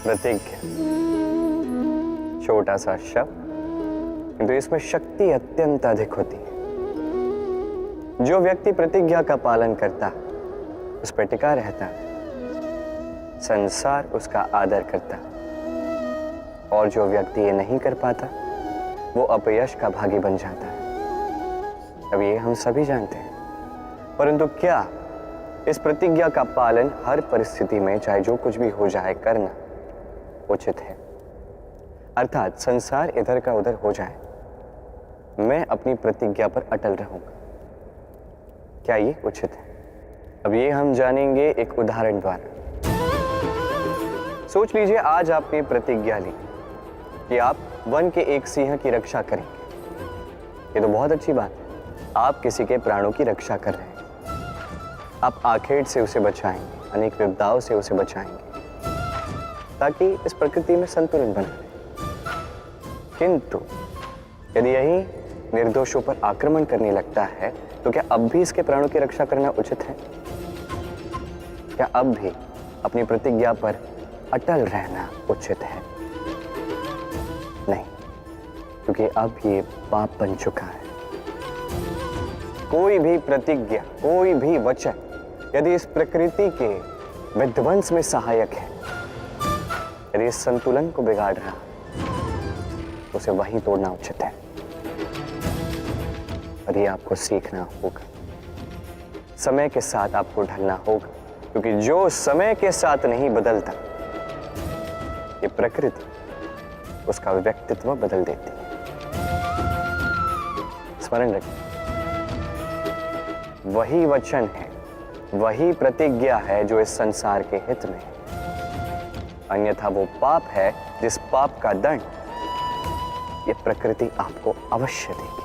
प्रतिज्ञा, छोटा सा शब्द, किंतु इसमें शक्ति अत्यंत अधिक होती है। जो व्यक्ति प्रतिज्ञा का पालन करता उस पर टिका रहता, संसार उसका आदर करता, और जो व्यक्ति ये नहीं कर पाता वो अपयश का भागी बन जाता है। अब ये हम सभी जानते हैं, परंतु क्या इस प्रतिज्ञा का पालन हर परिस्थिति में, चाहे जो कुछ भी हो जाए, करना उचित है? अर्थात संसार इधर का उधर हो जाए, मैं अपनी प्रतिज्ञा पर अटल रहूंगा, क्या ये उचित है? अब ये हम जानेंगे एक उदाहरण द्वारा। सोच लीजिए आज आपने प्रतिज्ञा ली कि आप वन के एक सिंह की रक्षा करेंगे। ये तो बहुत अच्छी बात है, आप किसी के प्राणों की रक्षा कर रहे हैं, आप आखेट से उसे बचाएंगे, अनेक विपदाओं से उसे बचाएंगे, ताकि इस प्रकृति में संतुलन बना रहे। किंतु यदि यही निर्दोषों पर आक्रमण करने लगता है तो क्या अब भी इसके प्राणों की रक्षा करना उचित है? क्या अब भी अपनी प्रतिज्ञा पर अटल रहना उचित है? नहीं, क्योंकि अब ये पाप बन चुका है। कोई भी प्रतिज्ञा, कोई भी वचन यदि इस प्रकृति के विध्वंस में सहायक है, यदि इस संतुलन को बिगाड़ रहा, तो उसे वहीं तोड़ना उचित है। और ये आपको सीखना होगा, समय के साथ आपको ढलना होगा, क्योंकि जो समय के साथ नहीं बदलता, ये प्रकृति उसका व्यक्तित्व बदल देती है। स्मरण रखें, वही वचन है, वही प्रतिज्ञा है जो इस संसार के हित में है। अन्यथा वो पाप है जिस पाप का दंड ये प्रकृति आपको अवश्य देगी।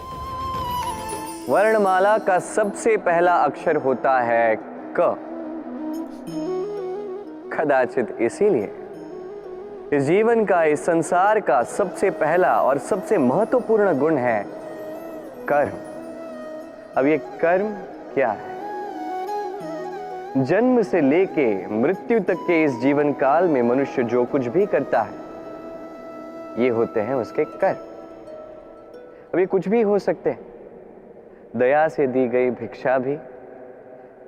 वर्णमाला का सबसे पहला अक्षर होता है क। कदाचित इसीलिए इस जीवन का, इस संसार का सबसे पहला और सबसे महत्वपूर्ण गुण है कर्म। अब ये कर्म क्या है? जन्म से लेके मृत्यु तक के इस जीवन काल में मनुष्य जो कुछ भी करता है, ये होते हैं उसके कर्म। अब ये कुछ भी हो सकते हैं, दया से दी गई भिक्षा भी,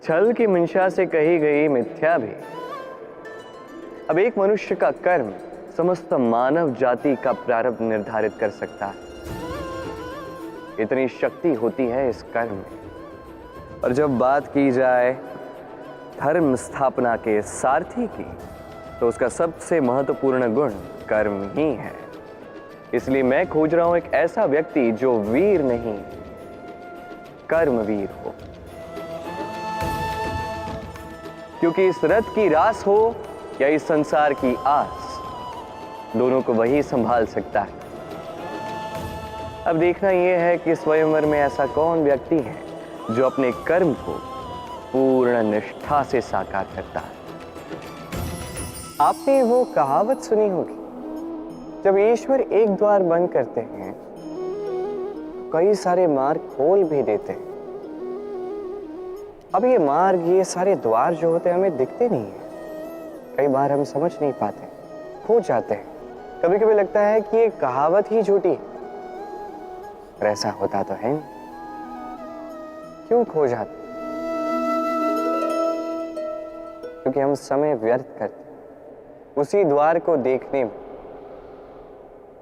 छल की मंशा से कही गई मिथ्या भी। अब एक मनुष्य का कर्म समस्त मानव जाति का प्रारब्ध निर्धारित कर सकता है। इतनी शक्ति होती है इस कर्म में। और जब बात की जाए धर्म स्थापना के सारथी की, तो उसका सबसे महत्वपूर्ण गुण कर्म ही है। इसलिए मैं खोज रहा हूं एक ऐसा व्यक्ति जो वीर नहीं, कर्मवीर हो। क्योंकि इस रथ की रास हो या इस संसार की आस, दोनों को वही संभाल सकता है। अब देखना यह है कि स्वयंवर में ऐसा कौन व्यक्ति है जो अपने कर्म को पूर्ण निष्ठा से साकार करता है। आपने वो कहावत सुनी होगी, जब ईश्वर एक द्वार बंद करते हैं, कई सारे मार्ग खोल भी देते हैं। अब ये मार्ग, ये सारे द्वार जो होते हैं, हमें दिखते नहीं है। कई बार हम समझ नहीं पाते, खो जाते हैं। कभी कभी लगता है कि ये कहावत ही झूठी है, पर ऐसा होता तो है। क्यों खो जाते? क्योंकि हम समय व्यर्थ करते उसी द्वार को देखने में,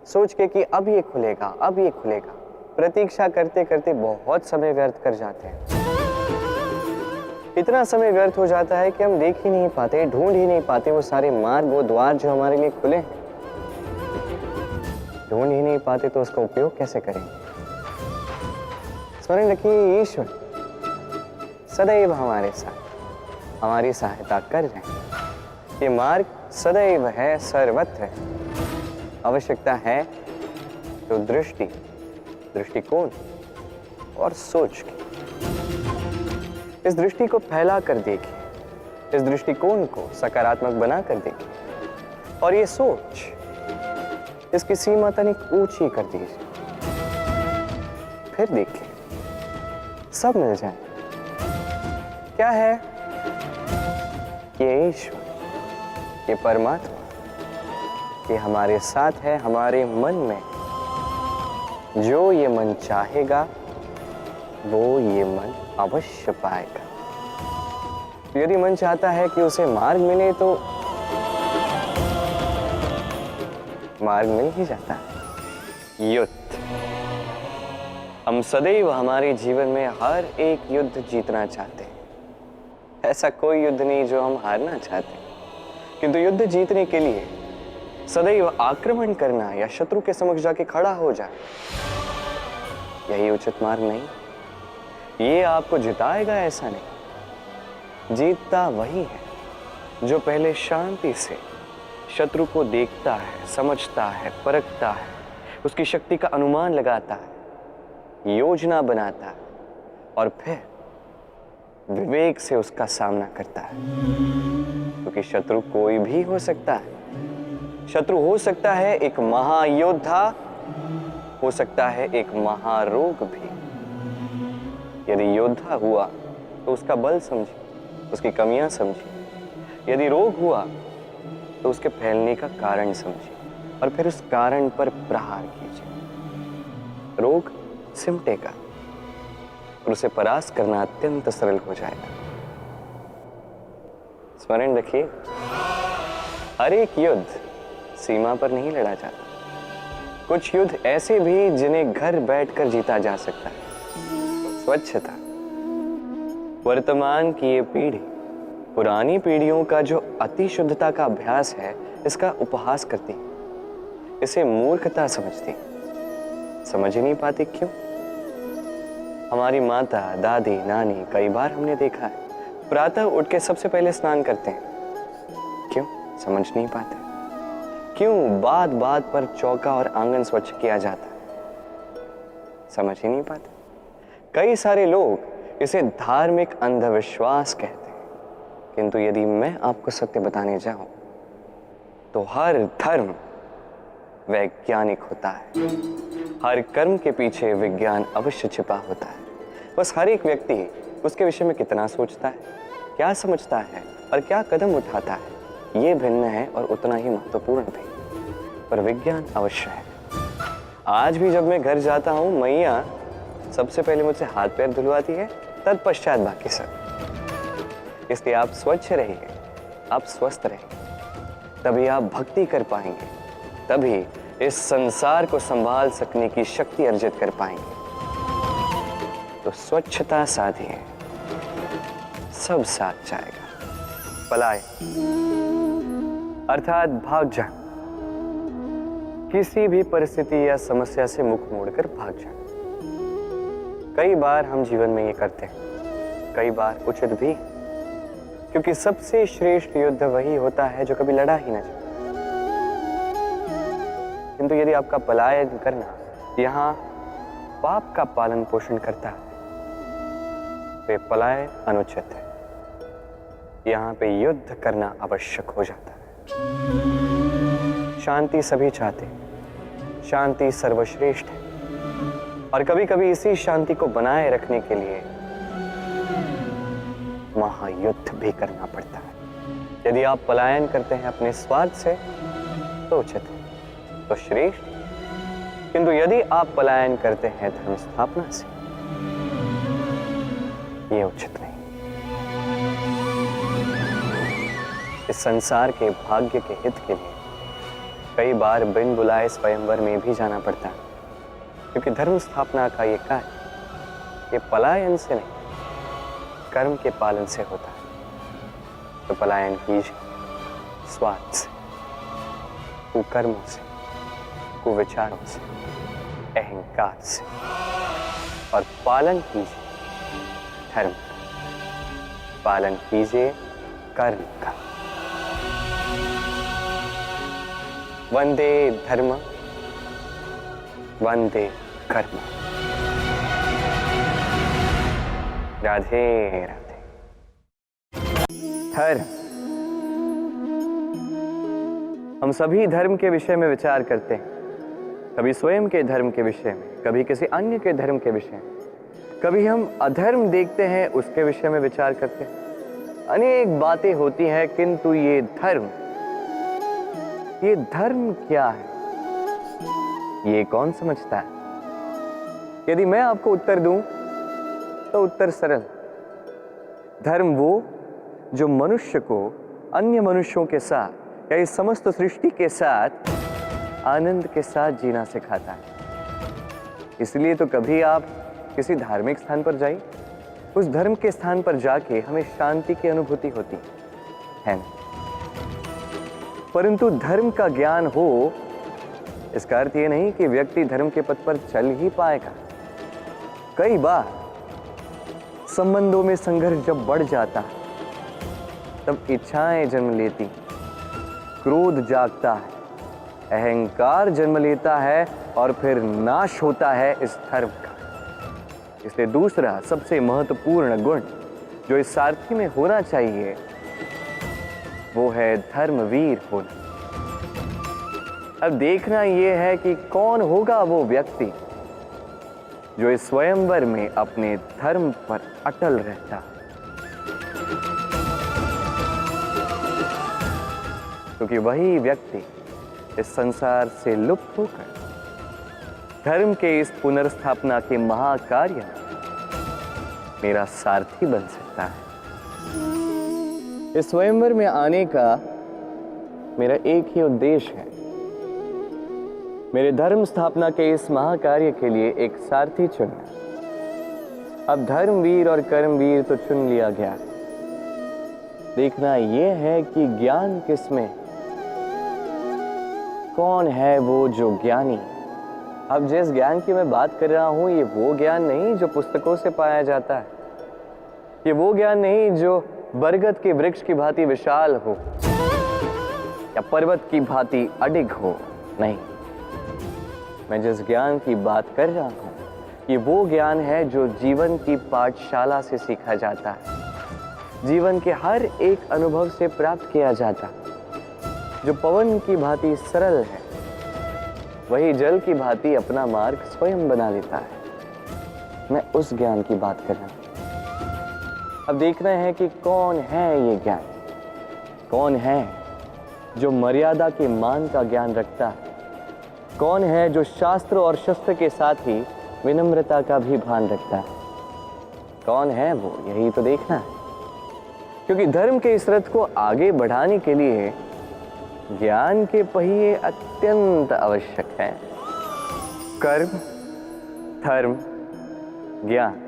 सोच के कि अब ये खुलेगा, अब ये खुलेगा। प्रतीक्षा करते करते बहुत समय व्यर्थ कर जाते हैं। इतना समय व्यर्थ हो जाता है कि हम देख ही नहीं पाते, ढूंढ ही नहीं पाते वो सारे मार्ग, वो द्वार जो हमारे लिए खुले हैं। ढूंढ ही नहीं पाते तो उसका उपयोग कैसे करेंगे? स्मरण रखिए, ईश्वर सदैव हमारे साथ, हमारी सहायता कर रहे हैं। ये मार्ग सदैव है, सर्वत्र है। आवश्यकता है तो दृष्टि, दृष्टिकोण और सोच की। इस दृष्टि को फैला कर देखिए, इस दृष्टिकोण को सकारात्मक बना कर देखिए, और ये सोच, इसकी सीमा तनिक ऊंची कर दीजिए। फिर देखिए, सब मिल जाए। क्या है? ये ईश्वर, ये परमात्मा कि हमारे साथ है हमारे मन में। जो ये मन चाहेगा वो ये मन अवश्य पाएगा। तो यदि मन चाहता है कि उसे मार्ग मिले तो मार्ग मिल ही जाता है। युद्ध। हम सदैव हमारे जीवन में हर एक युद्ध जीतना चाहते हैं। ऐसा कोई युद्ध नहीं जो हम हारना चाहते, किंतु युद्ध जीतने के लिए सदैव आक्रमण करना या शत्रु के समक्ष जाके खड़ा हो जाए, यही उचित मार्ग नहीं। ये आपको जिताएगा ऐसा नहीं। जीतता वही है जो पहले शांति से शत्रु को देखता है, समझता है, परखता है, उसकी शक्ति का अनुमान लगाता है, योजना बनाता है और फिर विवेक से उसका सामना करता है। क्योंकि शत्रु कोई भी हो सकता है। शत्रु हो सकता है एक महायोद्धा, हो सकता है एक महारोग भी। यदि योद्धा हुआ तो उसका बल समझिए, उसकी कमियां समझिए। यदि रोग हुआ तो उसके फैलने का कारण समझिए और फिर उस कारण पर प्रहार कीजिए। रोग सिमटेगा और उसे परास्त करना अत्यंत सरल हो जाएगा। स्मरण रखिए, हर एक युद्ध सीमा पर नहीं लड़ा जाता। कुछ युद्ध ऐसे भी जिन्हें घर बैठकर जीता जा सकता है। स्वच्छता। वर्तमान की ये पीढ़ी पुरानी पीढ़ियों का जो अति शुद्धता का अभ्यास है, इसका उपहास करती, इसे मूर्खता समझती। समझ ही नहीं पाती क्यों? हमारी माता, दादी, नानी कई बार हमने देखा है प्रातः उठ के सबसे पहले स्नान करते हैं। क्यों? समझ नहीं पाते। क्यों बात बात पर चौका और आंगन स्वच्छ किया जाता है? समझ ही नहीं पाते। कई सारे लोग इसे धार्मिक अंधविश्वास कहते हैं, किंतु यदि मैं आपको सत्य बताने जाऊं तो हर धर्म वैज्ञानिक होता है। हर कर्म के पीछे विज्ञान अवश्य छिपा होता है। बस हर एक व्यक्ति उसके विषय में कितना सोचता है, क्या समझता है और क्या कदम उठाता है, ये भिन्न है और उतना ही महत्वपूर्ण भी। पर विज्ञान अवश्य है। आज भी जब मैं घर जाता हूँ, मैया सबसे पहले मुझसे हाथ पैर धुलवाती है, तत्पश्चात बाकी सब। इसलिए आप स्वच्छ रहिए, आप स्वस्थ रहिए, तभी आप भक्ति कर पाएंगे, तभी इस संसार को संभाल सकने की शक्ति अर्जित कर पाएंगे। तो स्वच्छता साधिए, सब साथ जाएगा। पलाए अर्थात भाग जाए। किसी भी परिस्थिति या समस्या से मुख मोड़कर भाग जाए। कई बार हम जीवन में ये करते हैं, कई बार उचित भी, क्योंकि सबसे श्रेष्ठ युद्ध वही होता है जो कभी लड़ा ही न जाए। किंतु यदि आपका पलायन करना यहाँ पाप का पालन पोषण करता है तो ये पलायन अनुचित है। यहाँ पे युद्ध करना आवश्यक हो जाता है। शांति सभी चाहते हैं, शांति सर्वश्रेष्ठ है, और कभी कभी इसी शांति को बनाए रखने के लिए महायुद्ध भी करना पड़ता है। यदि आप पलायन करते हैं अपने स्वार्थ से तो उचित है, तो श्रेष्ठ। किंतु यदि आप पलायन करते हैं धर्म स्थापना से, ये उचित नहीं। इस संसार के भाग्य के हित के लिए कई बार बिन बुलाए स्वयंवर में भी जाना पड़ता है, क्योंकि धर्म स्थापना का ये कार्य ये पलायन से नहीं, कर्म के पालन से होता है। तो पलायन कीजिए स्वार्थ से, कुकर्मों से, कुविचारों से, अहंकार से, और पालन कीजिए धर्म का, पालन कीजिए कर्म का। वंदे धर्म, वंदे कर्म। राधे राधे। धर्म। हम सभी धर्म के विषय में विचार करते हैं, कभी स्वयं के धर्म के विषय में, कभी किसी अन्य के धर्म के विषय में, कभी हम अधर्म देखते हैं उसके विषय में विचार करते हैं। अनेक बातें होती हैं, किंतु ये धर्म ये धर्म क्या है, ये कौन समझता है? यदि मैं आपको उत्तर दूं तो उत्तर सरल। धर्म वो जो मनुष्य को अन्य मनुष्यों के साथ या इस समस्त सृष्टि के साथ आनंद के साथ जीना सिखाता है। इसलिए तो कभी आप किसी धार्मिक स्थान पर जाइए, उस धर्म के स्थान पर जाके हमें शांति की अनुभूति होती है ना? परंतु धर्म का ज्ञान हो इसका अर्थ ये नहीं कि व्यक्ति धर्म के पथ पर चल ही पाएगा। कई बार संबंधों में संघर्ष जब बढ़ जाता है तब इच्छाएं जन्म लेती, क्रोध जागता है, अहंकार जन्म लेता है और फिर नाश होता है इस धर्म का। इसलिए दूसरा सबसे महत्वपूर्ण गुण जो इस सारथी में होना चाहिए वो है धर्मवीर होना। अब देखना यह है कि कौन होगा वो व्यक्ति जो इस स्वयंवर में अपने धर्म पर अटल रहता है। क्योंकि वही व्यक्ति इस संसार से लुप्त होकर धर्म के इस पुनर्स्थापना के महाकार्य में मेरा सारथी बन सकता है। इस स्वयंवर में आने का मेरा एक ही उद्देश्य है, मेरे धर्म स्थापना के इस महाकार्य के लिए एक सारथी चुनना। अब धर्मवीर और कर्मवीर तो चुन लिया गया, देखना यह है कि ज्ञान किसमें, कौन है वो जो ज्ञानी। अब जिस ज्ञान की मैं बात कर रहा हूं ये वो ज्ञान नहीं जो पुस्तकों से पाया जाता है, ये वो ज्ञान नहीं जो बरगद के वृक्ष की भांति विशाल हो या पर्वत की भांति अडिग हो, नहीं। मैं जिस ज्ञान की बात कर रहा हूं ये वो ज्ञान है जो जीवन की पाठशाला से सीखा जाता है, जीवन के हर एक अनुभव से प्राप्त किया जाता, जो पवन की भांति सरल है, वही जल की भांति अपना मार्ग स्वयं बना लेता है। मैं उस ज्ञान की बात कर रहा हूं। अब देखना है कि कौन है ये ज्ञान, कौन है जो मर्यादा के मान का ज्ञान रखता है, कौन है जो शास्त्र और शस्त्र के साथ ही विनम्रता का भी भान रखता है, कौन है वो, यही तो देखना है। क्योंकि धर्म के इस रथ को आगे बढ़ाने के लिए ज्ञान के पहिए अत्यंत आवश्यक हैं। कर्म, धर्म, ज्ञान,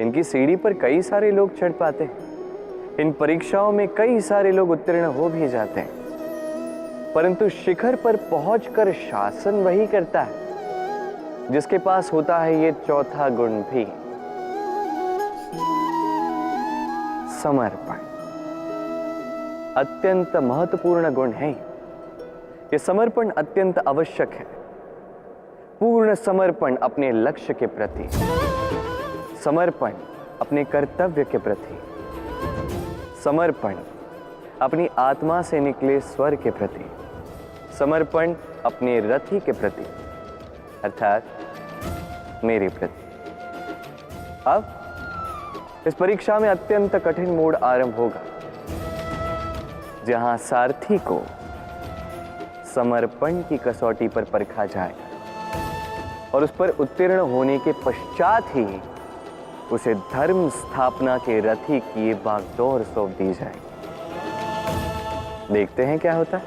इनकी सीढ़ी पर कई सारे लोग चढ़ पाते हैं, इन परीक्षाओं में कई सारे लोग उत्तीर्ण हो भी जाते हैं, परंतु शिखर पर पहुंचकर शासन वही करता है जिसके पास होता है ये चौथा गुण भी, समर्पण। अत्यंत महत्वपूर्ण गुण है ये समर्पण, अत्यंत आवश्यक है। पूर्ण समर्पण अपने लक्ष्य के प्रति, समर्पण अपने कर्तव्य के प्रति, समर्पण अपनी आत्मा से निकले स्वर के प्रति, समर्पण अपने रथी के प्रति अर्थात मेरे प्रति। अब इस परीक्षा में अत्यंत कठिन मोड़ आरंभ होगा जहां सारथी को समर्पण की कसौटी पर परखा जाएगा और उस पर उत्तीर्ण होने के पश्चात ही उसे धर्म स्थापना के रथी की ये बागडोर सौंप दी जाएगी। देखते हैं क्या होता है।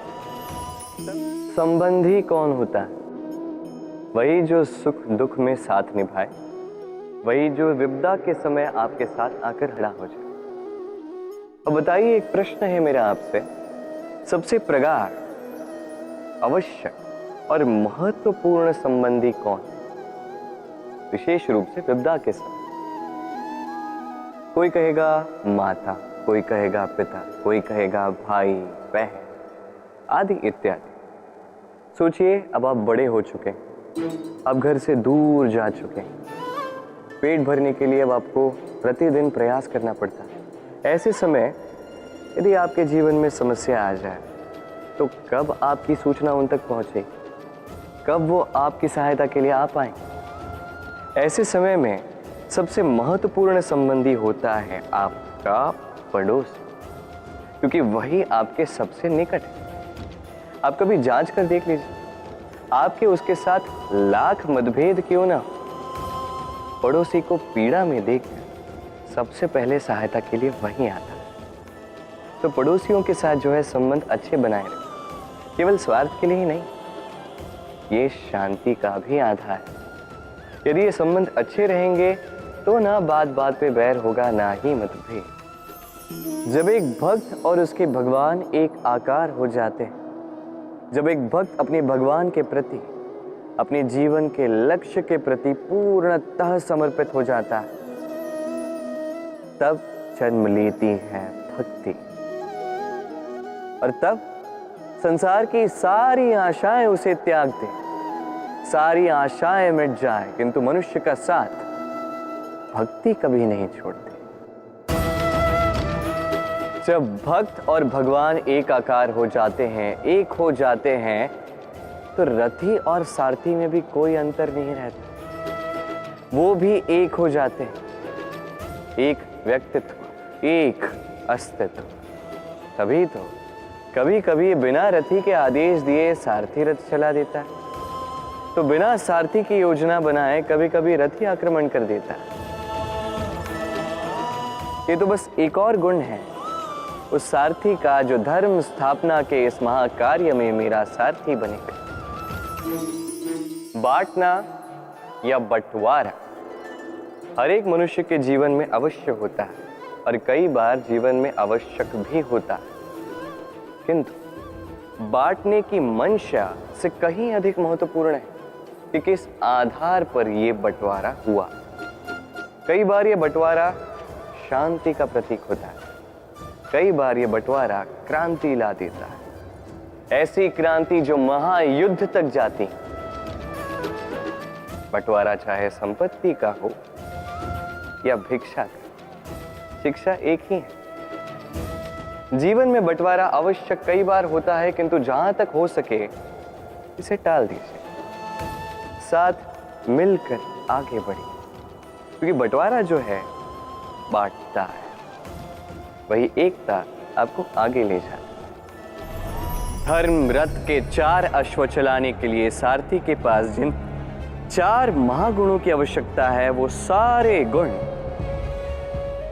संबंधी कौन होता है? वही जो सुख दुख में साथ निभाए, वही जो विपदा के समय आपके साथ आकर खड़ा हो जाए। अब बताइए, एक प्रश्न है मेरा आपसे, सबसे प्रगाढ़, आवश्यक और महत्वपूर्ण संबंधी कौन, विशेष रूप से विपदा के समय? कोई कहेगा माता, कोई कहेगा पिता, कोई कहेगा भाई बहन आदि इत्यादि। सोचिए, अब आप बड़े हो चुके हैं, अब घर से दूर जा चुके हैं, पेट भरने के लिए अब आपको प्रतिदिन प्रयास करना पड़ता है। ऐसे समय यदि आपके जीवन में समस्या आ जाए तो कब आपकी सूचना उन तक पहुंचे, कब वो आपकी सहायता के लिए आ पाए? ऐसे समय में सबसे महत्वपूर्ण संबंधी होता है आपका पड़ोस, क्योंकि वही आपके सबसे निकट है। आप कभी जांच कर देख लीजिए, आपके उसके साथ लाख मतभेद क्यों ना हो, पड़ोसी को पीड़ा में देखकर सबसे पहले सहायता के लिए वहीं आता है। तो पड़ोसियों के साथ जो है संबंध अच्छे बनाए रखें, केवल स्वार्थ के लिए ही नहीं, ये शांति का भी आधार है। यदि ये संबंध अच्छे रहेंगे तो ना बात बात पे बैर होगा, ना ही मतभेद। जब एक भक्त और उसके भगवान एक आकार हो जाते हैं, जब एक भक्त अपने भगवान के प्रति, अपने जीवन के लक्ष्य के प्रति पूर्णतः समर्पित हो जाता है, तब जन्म लेती है भक्ति। और तब संसार की सारी आशाएं उसे त्याग दे, सारी आशाएं मिट जाए, किंतु मनुष्य का साथ भक्ति कभी नहीं छोड़ती। जब भक्त और भगवान एक आकार हो जाते हैं, एक हो जाते हैं, तो रथी और सारथी में भी कोई अंतर नहीं रहता, वो भी एक हो जाते हैं। एक व्यक्तित्व, एक अस्तित्व। तभी तो कभी कभी बिना रथी के आदेश दिए सारथी रथ चला देता है, तो बिना सारथी की योजना बनाए कभी कभी रथी आक्रमण कर देता है। ये तो बस एक और गुण है उस सारथी का जो धर्म स्थापना के इस महाकार्य में मेरा सारथी बनेगा। बांटना या बंटवारा हर एक मनुष्य के जीवन में अवश्य होता है, और कई बार जीवन में आवश्यक भी होता है, किंतु बांटने की मंशा से कहीं अधिक महत्वपूर्ण है कि किस आधार पर यह बंटवारा हुआ। कई बार यह बंटवारा शांति का प्रतीक होता है, कई बार यह बंटवारा क्रांति ला देता है, ऐसी क्रांति जो महायुद्ध तक जाती। बंटवारा चाहे संपत्ति का हो या भिक्षा का, शिक्षा एक ही है। जीवन में बंटवारा आवश्यक कई बार होता है, किंतु जहां तक हो सके इसे टाल दीजिए, साथ मिलकर आगे बढ़िए, क्योंकि बंटवारा जो है बांटता है, वही एकता आपको आगे ले जाती। धर्म रथ के 4 अश्व चलाने के लिए सारथी के पास जिन 4 महागुणों की आवश्यकता है, वो सारे गुण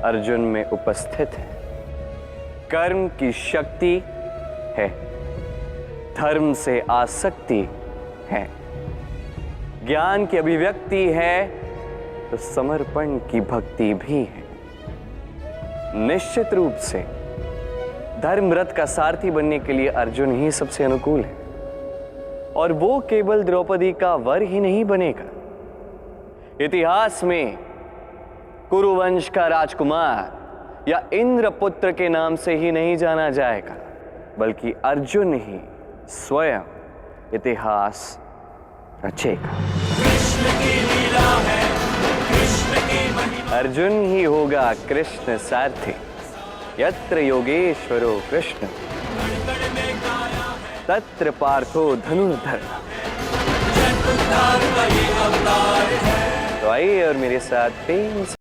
अर्जुन में उपस्थित है। कर्म की शक्ति है, धर्म से आसक्ति है, ज्ञान की अभिव्यक्ति है, तो समर्पण की भक्ति भी है। निश्चित रूप से धर्म रथ का सारथी बनने के लिए अर्जुन ही सबसे अनुकूल है, और वो केवल द्रौपदी का वर ही नहीं बनेगा। इतिहास में कुरुवंश का राजकुमार या इंद्रपुत्र के नाम से ही नहीं जाना जाएगा, बल्कि अर्जुन ही स्वयं इतिहास रचेगा। कृष्ण की लीला है, कृष्ण की महिमा। अर्जुन ही होगा कृष्ण सारथी। यत्र योगेश्वरो कृष्ण तत्र पार्थो धनुर्धर। तो आइए और मेरे साथ प्रेम